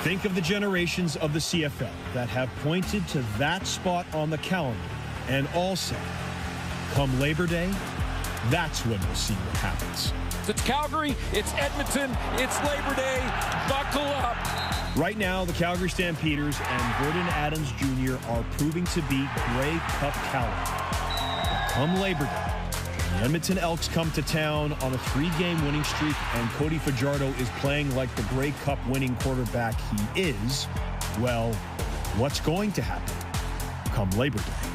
Think of the generations of the CFL that have pointed to that spot on the calendar and all said, come Labor Day, that's when we'll see what happens. It's Calgary, it's Edmonton, it's Labor Day. Buckle up. Right now, the Calgary Stampeders and Gordon Adams Jr. are proving to be Grey Cup caliber. But come Labor Day, the Edmonton Elks come to town on a 3-game winning streak, and Cody Fajardo is playing like the Grey Cup winning quarterback he is. Well, what's going to happen come Labor Day?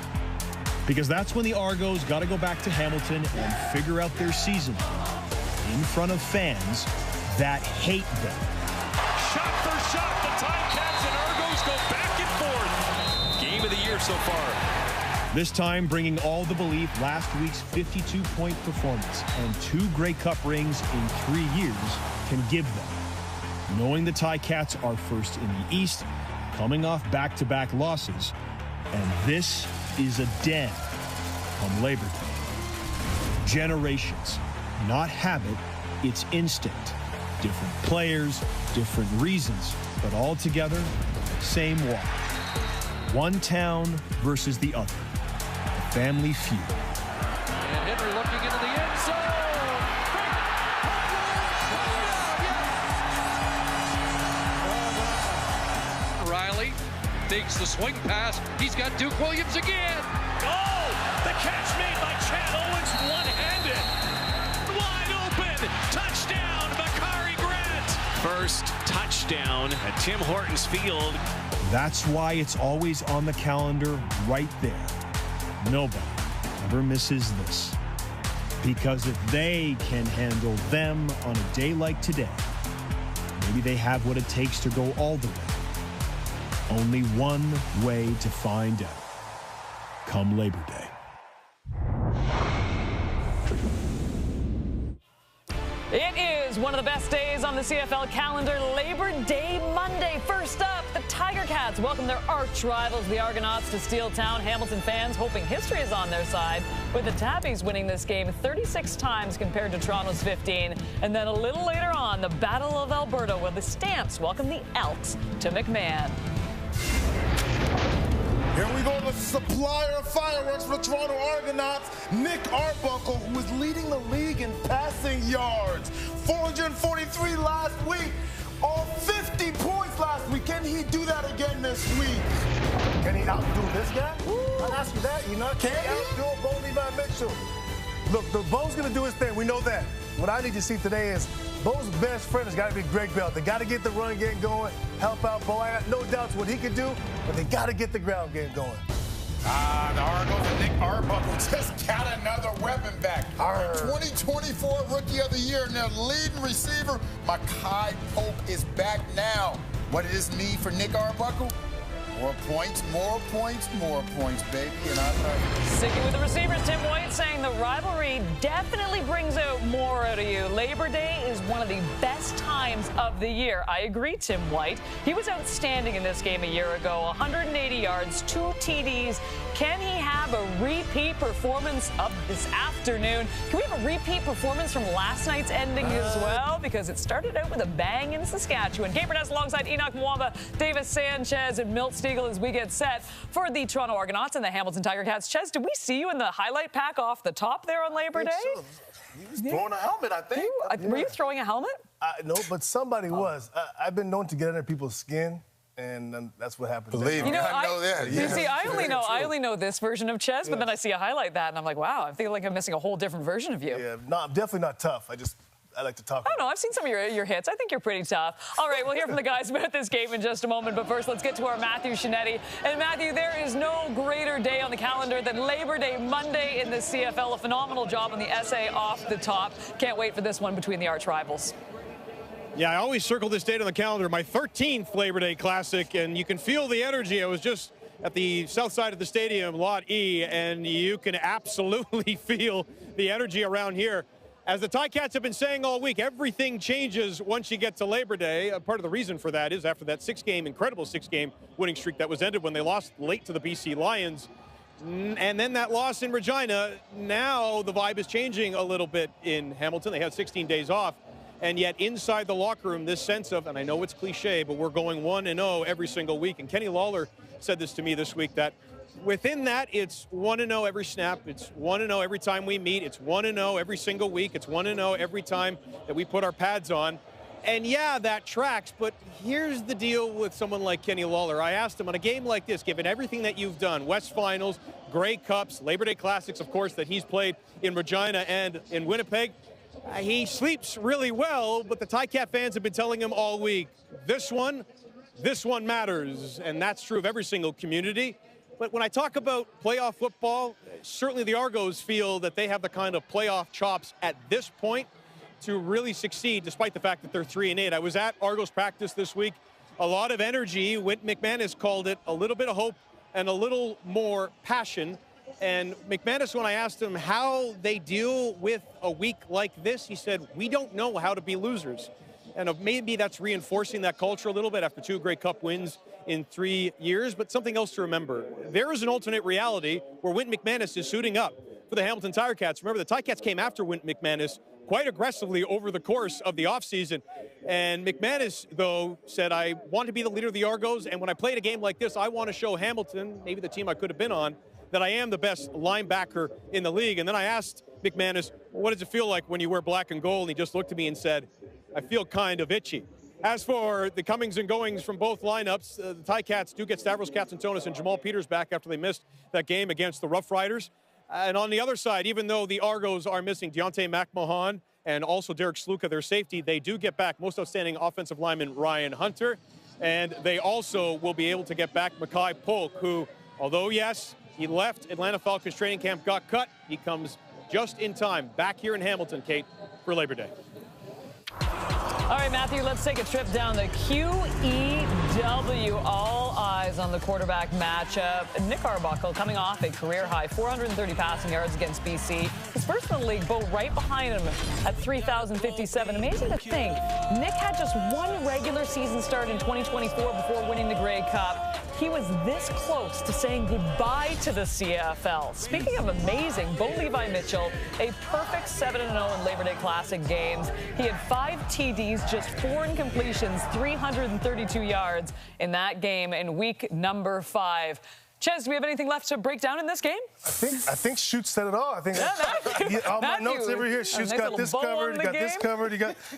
Because that's when the Argos got to go back to Hamilton and figure out their season in front of fans that hate them. Shot for shot, the Ticats and Argos go back and forth. Game of the year so far. This time bringing all the belief last week's 52-point performance and 2 Grey Cup rings in 3 years can give them. Knowing the Ticats are first in the East, coming off back-to-back losses, and this is a den come Labor Day. Generations, not habit, it's instinct. Different players, different reasons, but all together, same why. One town versus the other. A family feud. And Henry looking into the end zone. Riley takes the swing pass. He's got Duke Williams again. Oh, the catch made by Chad Owens, one-handed. Wide open. Touchdown, Bakari Grant. First touchdown at Tim Hortons Field. That's why it's always on the calendar right there. Nobody ever misses this. Because if they can handle them on a day like today, maybe they have what it takes to go all the way. Only one way to find out. Come Labor Day. It is one of the best days on the CFL calendar, Labor Day Monday. First up, the Tiger Cats welcome their arch rivals, the Argonauts, to Steel Town. Hamilton fans hoping history is on their side, with the Tabbies winning this game 36 times compared to Toronto's 15. And then a little later on, the Battle of Alberta, where the Stamps welcome the Elks to McMahon. Here we go, the supplier of fireworks for the Toronto Argonauts, Nick Arbuckle, who is leading the league in passing yards. 443 last week, all 50 points last week. Can he do that again this week? Can he outdo this guy? I'll ask you that. You know, can he outdo Bo Levi Mitchell? Look, the Bo's going to do his thing. We know that. What I need to see today is Bo's best friend has got to be Greg Bell. They got to get the run game going, help out Bo. I got no doubts what he could do, but they got to get the ground game going. The Argos and Nick Arbuckle just got another weapon back. Our 2024 Rookie of the Year and their leading receiver, Makai Pope, is back now. What does this mean for Nick Arbuckle? More points, baby, and I love it. Sticking with the receivers, Tim White saying the rivalry definitely brings out more out of you. Labor Day is one of the best times of the year. I agree, Tim White. He was outstanding in this game a year ago. 180 yards, 2 TDs. Can he have a repeat performance of this afternoon? Can we have a repeat performance from last night's ending as well? Because it started out with a bang in Saskatchewan. Kate Burness alongside Enoch Mwamba, Davis Sanchez, and Milt Stiegel as we get set for the Toronto Argonauts and the Hamilton Tiger Cats. Ches, did we see you in the highlight pack off the top there on Labor Day? So. He was throwing a helmet, I think. Were you throwing a helmet? No, but somebody was. I've been known to get under people's skin. And that's what happened. Believe me, I know that. You see, I only know this version of Ches, but then I see a highlight that, and I'm like, wow, I feel like I'm missing a whole different version of you. Yeah, no, I'm definitely not tough. I like to talk. Oh, no, I've seen some of your hits. I think you're pretty tough. All right, we'll hear from the guys about this game in just a moment, but first, let's get to our Matthew Shinetti. And Matthew, there is no greater day on the calendar than Labor Day Monday in the CFL. A phenomenal job on the essay off the top. Can't wait for this one between the arch rivals. Yeah, I always circle this date on the calendar, my 13th Labor Day Classic, and you can feel the energy. I was just at the south side of the stadium, Lot E, and you can absolutely feel the energy around here. As the Ticats have been saying all week, everything changes once you get to Labor Day. Part of the reason for that is after that incredible six-game winning streak that was ended when they lost late to the BC Lions, and then that loss in Regina, now the vibe is changing a little bit in Hamilton. They had 16 days off. And yet inside the locker room, this sense of, and I know it's cliche, but we're going 1-0 every single week. And Kenny Lawler said this to me this week, that within that, it's 1-0 every snap. It's 1-0 every time we meet. It's 1-0 every single week. It's 1-0 every time that we put our pads on. And yeah, that tracks, but here's the deal with someone like Kenny Lawler. I asked him, on a game like this, given everything that you've done, West Finals, Grey Cups, Labor Day Classics, of course, that he's played in Regina and in Winnipeg, he sleeps really well, but the Ticat fans have been telling him all week, this one matters, and that's true of every single community. But when I talk about playoff football, certainly the Argos feel that they have the kind of playoff chops at this point to really succeed, despite the fact that they're 3-8. I was at Argos practice this week. A lot of energy. Whit McManus called it a little bit of hope and a little more passion. And McManus, when I asked him how they deal with a week like this, he said, we don't know how to be losers. And maybe that's reinforcing that culture a little bit after 2 Grey Cup wins in 3 years. But something else to remember, there is an alternate reality where Whit McManus is suiting up for the Hamilton Tirecats. Remember, the Ticats came after Whit McManus quite aggressively over the course of the offseason. And McManus, though, said, I want to be the leader of the Argos, and when I played a game like this, I want to show Hamilton, maybe the team I could have been on, that I am the best linebacker in the league. And then I asked McManus, what does it feel like when you wear black and gold? And he just looked at me and said, I feel kind of itchy. As for the comings and goings from both lineups, the Ticats do get Stavros Katsantonis and Jamal Peters back after they missed that game against the Rough Riders. And on the other side, even though the Argos are missing Deontay McMahon and also Derek Sluka, their safety, they do get back most outstanding offensive lineman Ryan Hunter. And they also will be able to get back Mackay Polk, who, although, yes, he left Atlanta Falcons training camp, got cut, he comes just in time back here in Hamilton, Kate, for Labor Day. All right, Matthew, let's take a trip down the QEW. All eyes on the quarterback matchup. Nick Arbuckle coming off a career-high 430 passing yards against BC. His first in the league, Bo right behind him at 3,057. Amazing to think, Nick had just one regular season start in 2024 before winning the Grey Cup. He was this close to saying goodbye to the CFL. Speaking of amazing, Bo Levi Mitchell, a perfect 7-0 in Labor Day Classic games. He had 5 TDs, just 4 incompletions, 332 yards in that game in week number 5. Ches, do we have anything left to break down in this game? I think Shoots said it all. I think all my notes over here. Shoots got this covered. He got this covered.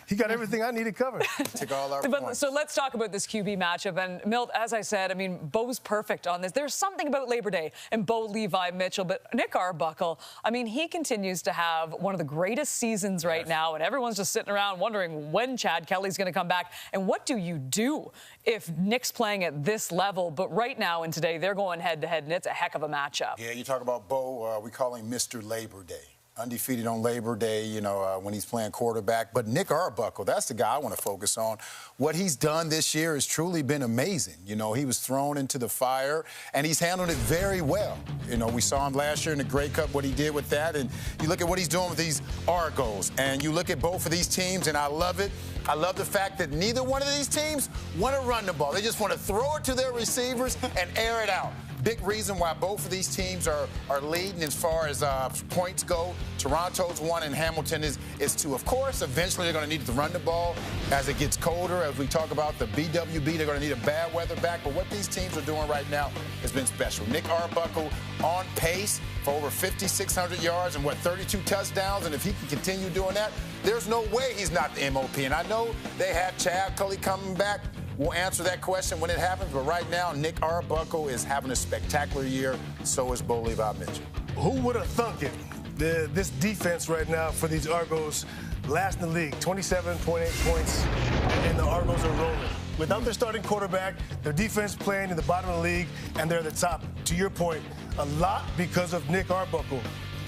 He got everything I needed covered. Take all our points. So let's talk about this QB matchup. And Milt, as I said, I mean, Bo's perfect on this. There's something about Labor Day and Bo Levi Mitchell, but Nick Arbuckle, I mean, he continues to have one of the greatest seasons right now, and everyone's just sitting around wondering when Chad Kelly's going to come back. And what do you do if Nick's playing at this level? But right now and today, they're going head-to-head, and it's a heck of a matchup. Yeah, you talk about Bo, we call him Mr. Labor Day. Undefeated on Labor Day, you know, when he's playing quarterback. But Nick Arbuckle, that's the guy I want to focus on. What he's done this year has truly been amazing. You know, he was thrown into the fire, and he's handled it very well. You know, we saw him last year in the Grey Cup, what he did with that. And you look at what he's doing with these Argos, and you look at both of these teams, and I love it. I love the fact that neither one of these teams want to run the ball. They just want to throw it to their receivers and air it out. Big reason why both of these teams are leading as far as points go. Toronto's 1 and Hamilton is 2. Of course, eventually they're going to need to run the ball as it gets colder. As we talk about the BWB, they're going to need a bad weather back. But what these teams are doing right now has been special. Nick Arbuckle on pace for over 5,600 yards and, 32 touchdowns. And if he can continue doing that, there's no way he's not the MOP. And I know they have Chad Kelly coming back. We'll answer that question when it happens, but right now, Nick Arbuckle is having a spectacular year. So is Bo Levi Mitchell. Who would have thunk it? This defense right now for these Argos, last in the league, 27.8 points, and the Argos are rolling. Without their starting quarterback, their defense playing in the bottom of the league, and they're at the top. To your point, a lot because of Nick Arbuckle.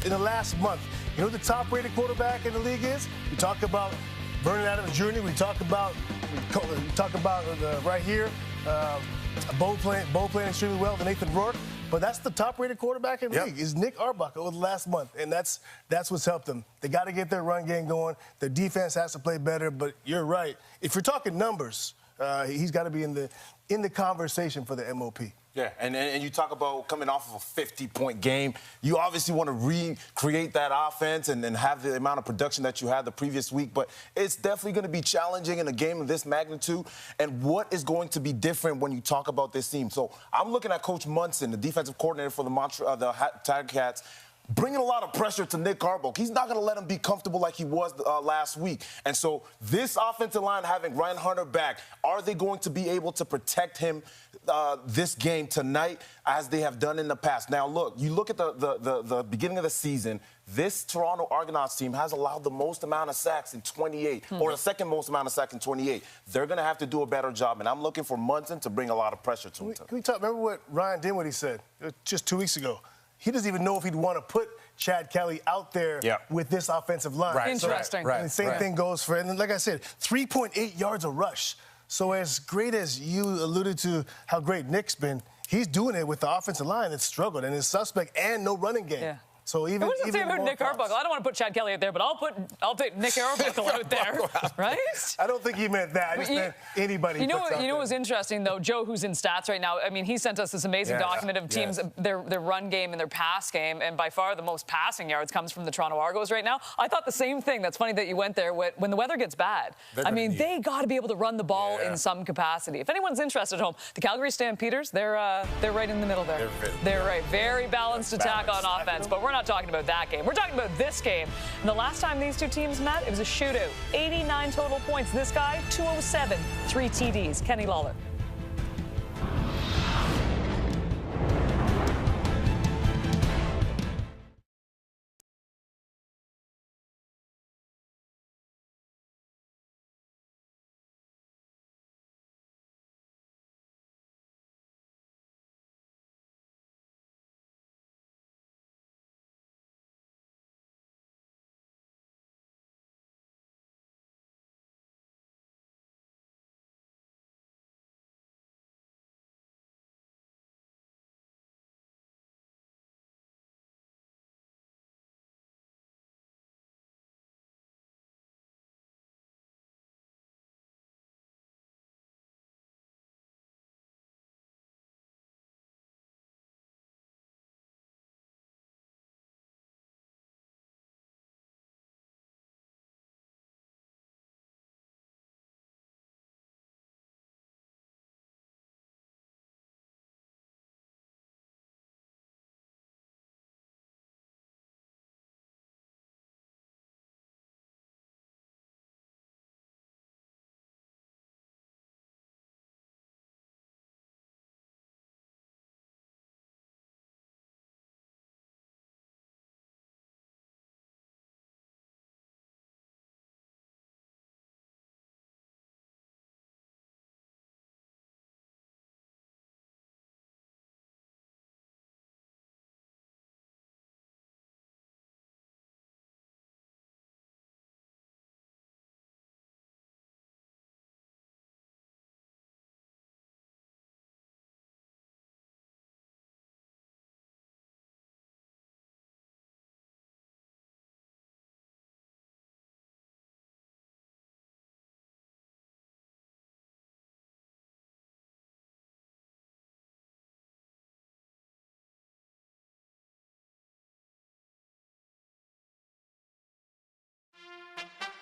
In the last month, you know who the top-rated quarterback in the league is? We talk about Vernon Adams Jr. We talk about right here, Bo playing extremely well, the Nathan Rourke. But that's the top-rated quarterback in the league, is Nick Arbuckle the last month. And that's what's helped them. They got to get their run game going. Their defense has to play better. But you're right. If you're talking numbers, he's got to be in the conversation for the MOP. Yeah, and you talk about coming off of a 50-point game. You obviously want to recreate that offense and have the amount of production that you had the previous week, but it's definitely going to be challenging in a game of this magnitude. And what is going to be different when you talk about this team? So I'm looking at Coach Munson, the defensive coordinator for the Tiger Cats, bringing a lot of pressure to Nick Arbuckle. He's not going to let him be comfortable like he was last week. And so this offensive line having Ryan Hunter back, are they going to be able to protect him this game tonight as they have done in the past? Now, look, you look at the beginning of the season, this Toronto Argonauts team has allowed the most amount of sacks in 28, or the second most amount of sacks in 28. They're going to have to do a better job, and I'm looking for Munson to bring a lot of pressure to him. Can we talk? Remember what Ryan Dinwiddie said just 2 weeks ago? He doesn't even know if he'd want to put Chad Kelly out there with this offensive line. Right. Interesting. And the same thing goes for, and like I said, 3.8 yards a rush. So as great as you alluded to how great Nick's been, he's doing it with the offensive line that's struggled, and it's suspect and no running game. Yeah. So even what does it say about Nick Arbuckle? I don't want to put Chad Kelly out there, but I'll take Nick Arbuckle out there, right? I don't think he meant that. I just meant anybody. You know what's interesting though? Joe, who's in stats right now. I mean, he sent us this amazing document of teams, their run game and their pass game, and by far the most passing yards comes from the Toronto Argos right now. I thought the same thing. That's funny that you went there. When the weather gets bad, I mean, they got to be able to run the ball in some capacity. If anyone's interested at home, the Calgary Stampeders, they're right in the middle there. They're right, very balanced attack on offense. But we're not talking about that game. We're talking about this game. And the last time these two teams met, it was a shootout. 89 total points. This guy, 207, 3 TDs. Kenny Lawler.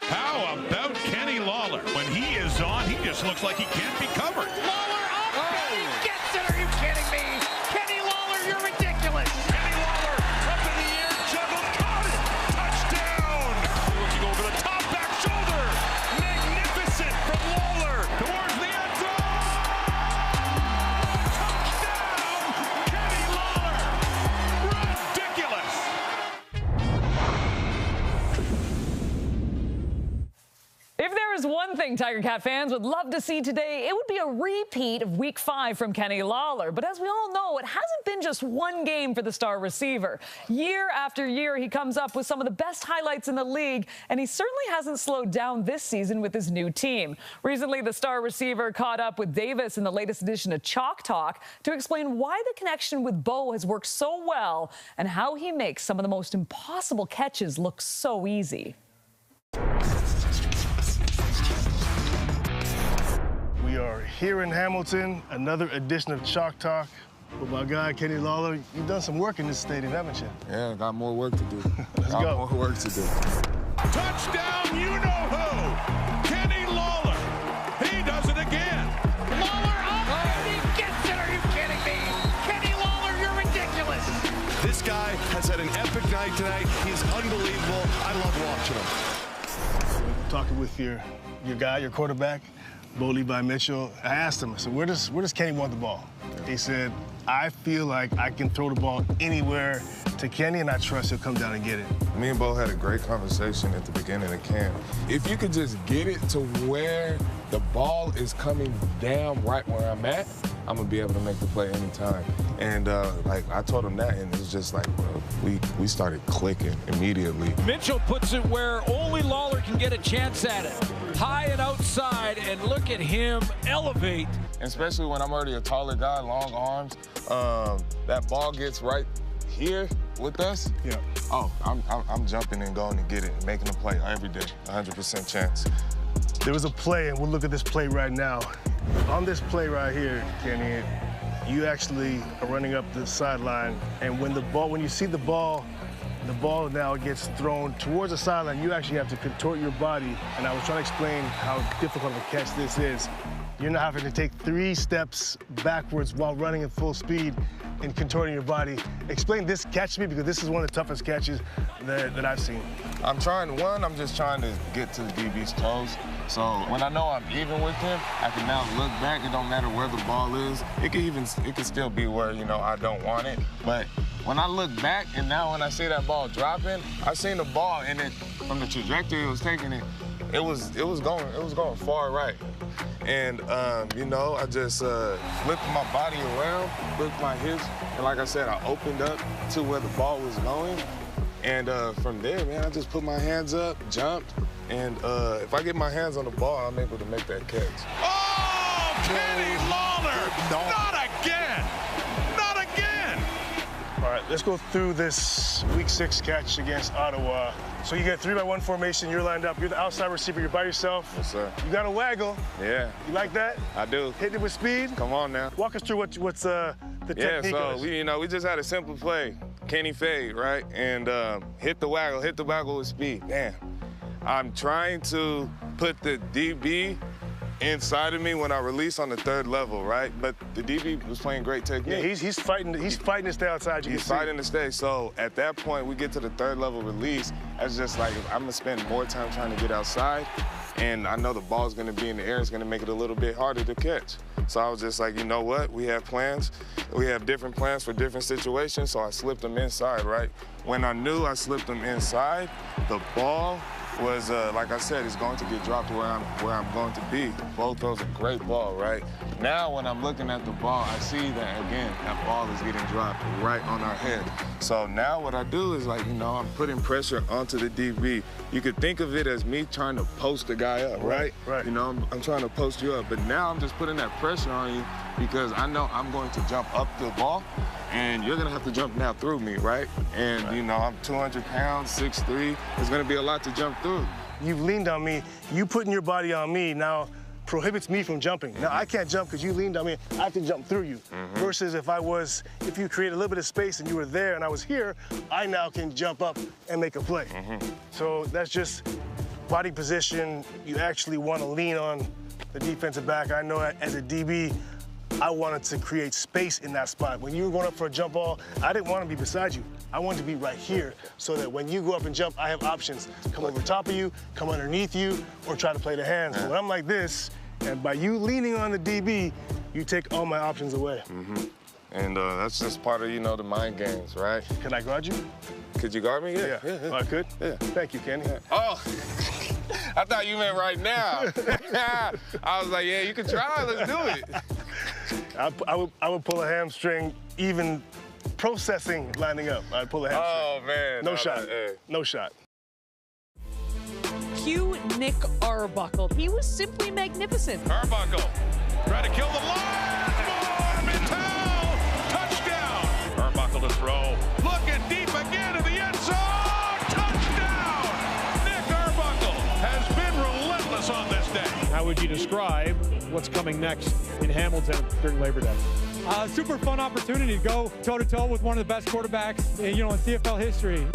How about Kenny Lawler? When he is on, he just looks like he can't be covered. Lawler up and he gets it. Are you kidding me? Kenny Lawler, you're ridiculous. Kenny Lawler up in the air, juggled, caught it. Touchdown. Looking over the top, back shoulder. Magnificent from Lawler towards the end zone. Touchdown, Kenny Lawler. Ridiculous. If there is one thing Tiger Cat fans would love to see today, it would be a repeat of Week 5 from Kenny Lawler. But as we all know, it hasn't been just one game for the star receiver. Year after year, he comes up with some of the best highlights in the league, and he certainly hasn't slowed down this season with his new team. Recently, the star receiver caught up with Davis in the latest edition of Chalk Talk to explain why the connection with Bo has worked so well and how he makes some of the most impossible catches look so easy. We are here in Hamilton, another edition of Chalk Talk with my guy, Kenny Lawler. You've done some work in this stadium, haven't you? Yeah, got more work to do. Let's go. Got more work to do. Touchdown, you know who? Kenny Lawler. He does it again. Lawler up and he gets it. Are you kidding me? Kenny Lawler, you're ridiculous. This guy has had an epic night tonight. He's unbelievable. I love watching him. Talking with your guy, your quarterback, Bo Levi Mitchell. I asked him, I said, where does Kenny want the ball? He said, I feel like I can throw the ball anywhere to Kenny, and I trust he'll come down and get it. Me and Bo had a great conversation at the beginning of camp. If you could just get it to where the ball is coming down right where I'm at, I'm gonna be able to make the play anytime. And like I told him that, and it was just like, bro, we started clicking immediately. Mitchell puts it where only Lawler can get a chance at it. High and outside, and look at him elevate. Especially when I'm already a taller guy, long arms, that ball gets right here with us. Yeah. Oh, I'm jumping and going to get it, making a play every day, 100% chance. There was a play, and we'll look at this play right now. On this play right here, Kenny, you actually are running up the sideline, and when you see the ball now gets thrown towards the sideline, you actually have to contort your body, and I was trying to explain how difficult of a catch this is. You're not having to take 3 steps backwards while running at full speed and contorting your body. Explain this catch to me, because this is one of the toughest catches that I've seen. I'm just trying to get to the DB's toes. So when I know I'm even with him, I can now look back. It don't matter where the ball is. It can still be where, you know, I don't want it. But when I look back, and now when I see that ball dropping, I seen the ball, and it, from the trajectory it was taking it, it was going far right. And, you know, I just flipped my body around, flipped my hips, and like I said, I opened up to where the ball was going. And from there, man, I just put my hands up, jumped, and if I get my hands on the ball, I'm able to make that catch. Oh, Kenny Lawler! Not again! Not again! All right, let's go through this Week 6 catch against Ottawa. So you get 3-by-1 formation, you're lined up, you're the outside receiver, you're by yourself. Yes, sir. You got a waggle. Yeah. You like that? I do. Hitting it with speed? Come on now. Walk us through what's the technique. Yeah, so we just had a simple play, Kenny fade, right? And hit the waggle with speed. Man, I'm trying to put the DB inside of me when I release on the 3rd level, right? But the DB was playing great technique. Yeah, he's fighting to stay outside. He's fighting to stay. So at that point, we get to the 3rd level release. That's just like, I'm gonna spend more time trying to get outside, and I know the ball's gonna be in the air. It's gonna make it a little bit harder to catch. So I was just like, you know what? We have plans. We have different plans for different situations. So I slipped them inside, right? When I knew I slipped them inside, the ball was, like I said, it's going to get dropped where I'm going to be. Both those are great ball, right? Now when I'm looking at the ball, I see that, again, that ball is getting dropped right on our head. So now what I do is, like, you know, I'm putting pressure onto the DB. You could think of it as me trying to post the guy up, right? Right. You know, I'm trying to post you up, but now I'm just putting that pressure on you because I know I'm going to jump up the ball, and you're gonna have to jump now through me, right? And you know, I'm 200 pounds, 6'3". There's gonna be a lot to jump through. You've leaned on me. You putting your body on me now prohibits me from jumping. Now I can't jump because you leaned on me. I have to jump through you. Versus if you create a little bit of space and you were there and I was here, I now can jump up and make a play. So that's just body position. You actually want to lean on the defensive back. I know as a DB, I wanted to create space in that spot. When you were going up for a jump ball, I didn't want to be beside you. I wanted to be right here so that when you go up and jump, I have options. Come over top of you, come underneath you, or try to play the hands. But when I'm like this, and by you leaning on the DB, you take all my options away. And that's just part of, you know, the mind games, right? Can I guard you? Could you guard me? Yeah. Oh, I could? Yeah. Thank you, Kenny. Oh, I thought you meant right now. I was like, yeah, you can try. Let's do it. I would pull a hamstring even processing lining up. I'd pull a hamstring. Oh, man. No shot. No shot. Cue Nick Arbuckle. He was simply magnificent. Arbuckle trying to kill the line. Mintel, touchdown. Arbuckle to throw. Looking deep again to the end zone. Touchdown. Nick Arbuckle has been relentless on this day. How would you describe what's coming next in Hamilton during Labor Day? Super fun opportunity to go toe-to-toe with one of the best quarterbacks, in CFL history.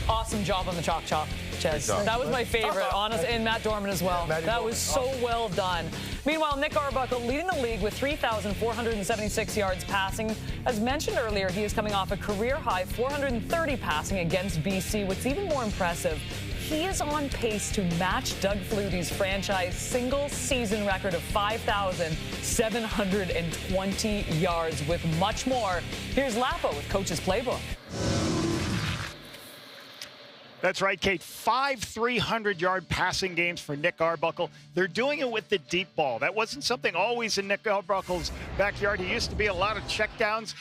Awesome job on the chalk, Ches. That was my favorite, honestly, and Matt Dorman as well. That was so well done. Meanwhile, Nick Arbuckle leading the league with 3,476 yards passing. As mentioned earlier, he is coming off a career-high 430 passing against BC. What's even more impressive, he is on pace to match Doug Flutie's franchise single-season record of 5,720 yards with much more. Here's Lapo with Coach's Playbook. That's right, Kate. 5 300-yard passing games for Nick Arbuckle. They're doing it with the deep ball. That wasn't something always in Nick Arbuckle's backyard. He used to be a lot of checkdowns.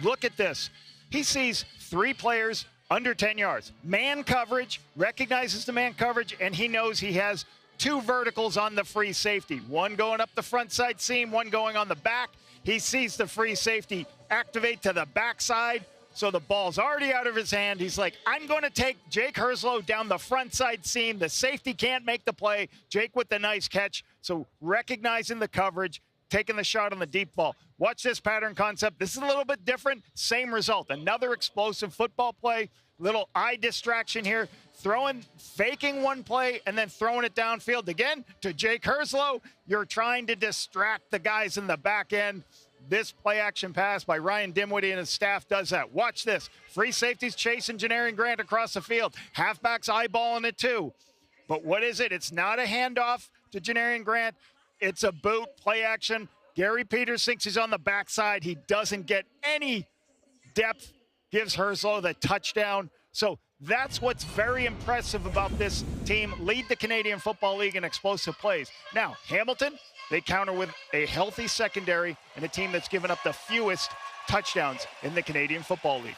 Look at this. He sees 3 players under 10 yards. Man coverage, recognizes the man coverage, and he knows he has 2 verticals on the free safety. One going up the front side seam, one going on the back. He sees the free safety activate to the backside. So the ball's already out of his hand. He's like, I'm going to take Jake Herslow down the front side seam. The safety can't make the play. Jake with the nice catch. So recognizing the coverage, taking the shot on the deep ball. Watch this pattern concept. This is a little bit different. Same result. Another explosive football play. Little eye distraction here. Faking one play and then throwing it downfield again to Jake Herslow. You're trying to distract the guys in the back end. This play action pass by Ryan Dimwitty and his staff does that. Watch this. Free safeties chasing Janarian Grant across the field. Halfbacks eyeballing it too. But what is it? It's not a handoff to Janarian Grant. It's a boot, play action. Gary Peters thinks he's on the backside. He doesn't get any depth. Gives Herslow the touchdown. So that's what's very impressive about this team. Lead the Canadian Football League in explosive plays. Now, Hamilton, they counter with a healthy secondary and a team that's given up the fewest touchdowns in the Canadian Football League.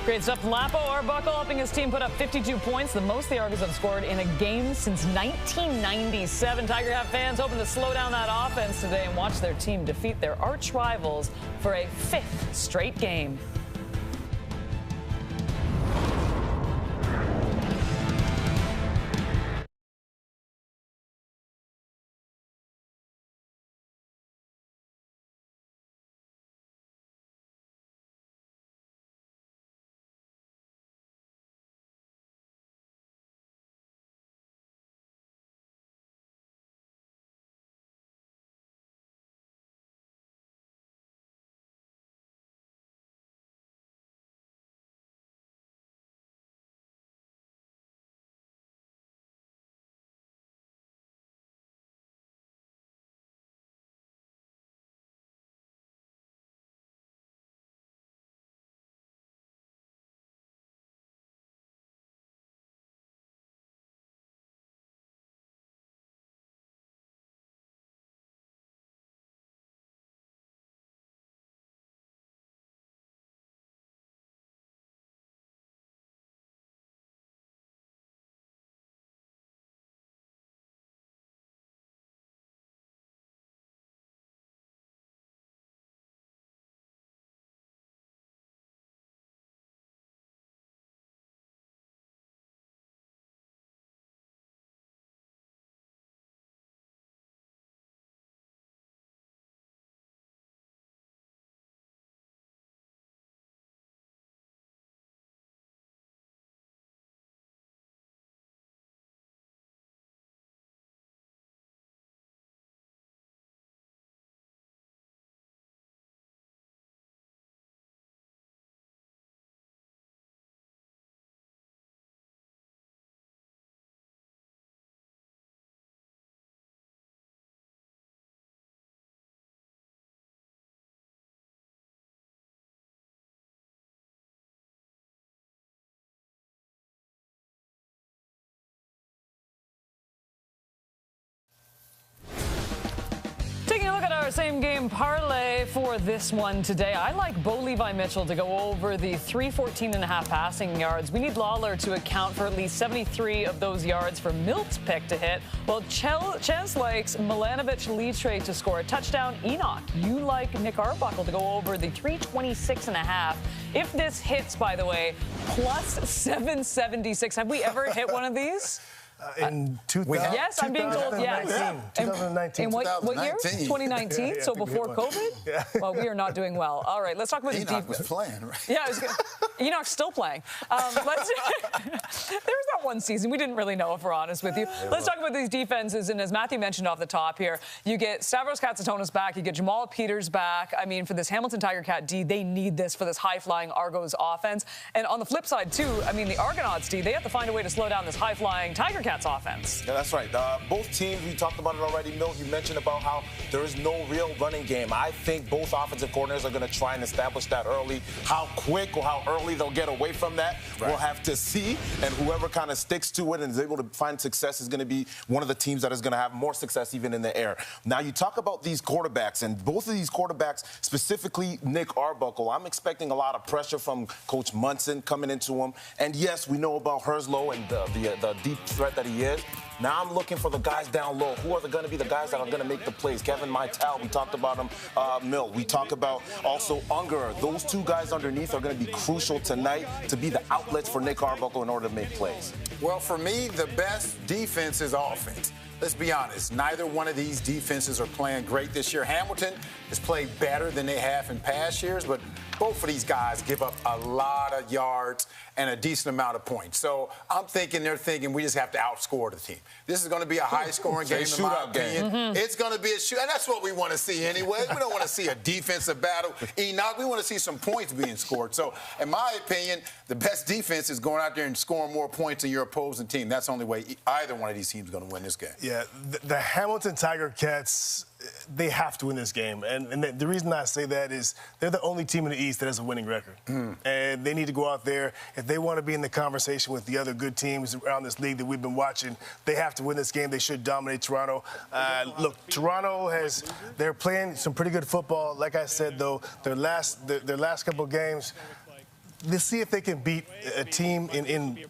Great stuff. Lapo Arbuckle helping his team put up 52 points, the most the Argos have scored in a game since 1997. Tiger Hat fans hoping to slow down that offense today and watch their team defeat their arch rivals for a 5th straight game. Taking a look at our same game parlay for this one today. I like Bo Levi Mitchell to go over the 314.5 passing yards. We need Lawler to account for at least 73 of those yards for Milt's pick to hit. Well, Ches likes Milanovic-Litre to score a touchdown. Enoch, you like Nick Arbuckle to go over the 326.5 If this hits, by the way, plus 776. Have we ever hit one of these? In 2000, yes, I'm being told yes. 2019. In what year? 2019. Yeah, so before COVID? Yeah. Well, we are not doing well. All right, let's talk about the Enoch was playing, right? Yeah, Enoch's still playing. There was that one season. We didn't really know, if we're honest with you. Let's talk about these defenses. And as Matthew mentioned off the top here, you get Stavros Katsatonis back. You get Jamal Peters back. I mean, for this Hamilton Tiger Cat D, they need this for this high-flying Argos offense. And on the flip side, too, I mean, the Argonauts D, they have to find a way to slow down this high-flying Tiger Cats offense. Yeah, that's right. Both teams, we talked about it already, Milt. You mentioned about how there is no real running game. I think both offensive coordinators are going to try and establish that early. How quick or how early they'll get away from that, we'll have to see. And whoever kind of sticks to it and is able to find success is going to be one of the teams that is going to have more success even in the air. Now, you talk about these quarterbacks, and both of these quarterbacks, specifically Nick Arbuckle, I'm expecting a lot of pressure from Coach Munson coming into him. And yes, we know about Herslow and the deep threat that he is. Now I'm looking for the guys down low. Who are going to be the guys that are going to make the plays? Kevin Maitel, we talked about him. Mill, we talk about also Unger. Those two guys underneath are going to be crucial tonight to be the outlets for Nick Arbuckle in order to make plays. Well, for me, the best defense is offense. Let's be honest, neither one of these defenses are playing great this year. Hamilton has played better than they have in past years, but both of these guys give up a lot of yards and a decent amount of points. So they're thinking we just have to outscore the team. This is going to be a high-scoring game, in my opinion. It's going to be a shoot, and that's what we want to see anyway. We don't want to see a defensive battle. Enoch, we want to see some points being scored. So, in my opinion, the best defense is going out there and scoring more points than your opposing team. That's the only way either one of these teams is going to win this game. Yeah, the Hamilton Tiger Cats, they have to win this game. And the reason I say that is they're the only team in the East that has a winning record. And they need to go out there. If they want to be in the conversation with the other good teams around this league that we've been watching, they have to win this game. They should dominate Toronto. Look, Toronto they're playing some pretty good football. Like I said, though, their last couple of games, let's see if they can beat a team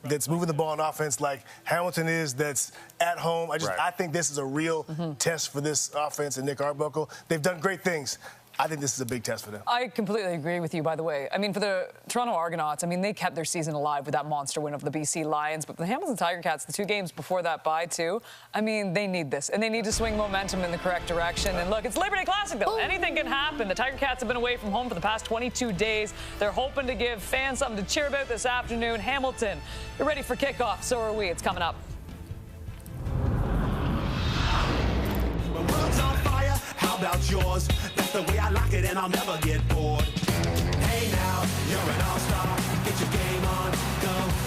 that's moving the ball on offense like Hamilton is, that's at home. I think this is a real test for this offense and Nick Arbuckle. They've done great things. I think this is a big test for them. I completely agree with you, by the way. I mean, for the Toronto Argonauts, I mean, they kept their season alive with that monster win over the BC Lions. But the Hamilton Tiger Cats, the 2 games before that bye, too, I mean, they need this. And they need to swing momentum in the correct direction. And look, it's Labor Day Classic, though. Anything can happen. The Tiger Cats have been away from home for the past 22 days. They're hoping to give fans something to cheer about this afternoon. Hamilton, you're ready for kickoff. So are we. It's coming up. How about yours? That's the way I like it, and I'll never get bored. Hey now, you're an all-star. Get your game on, go.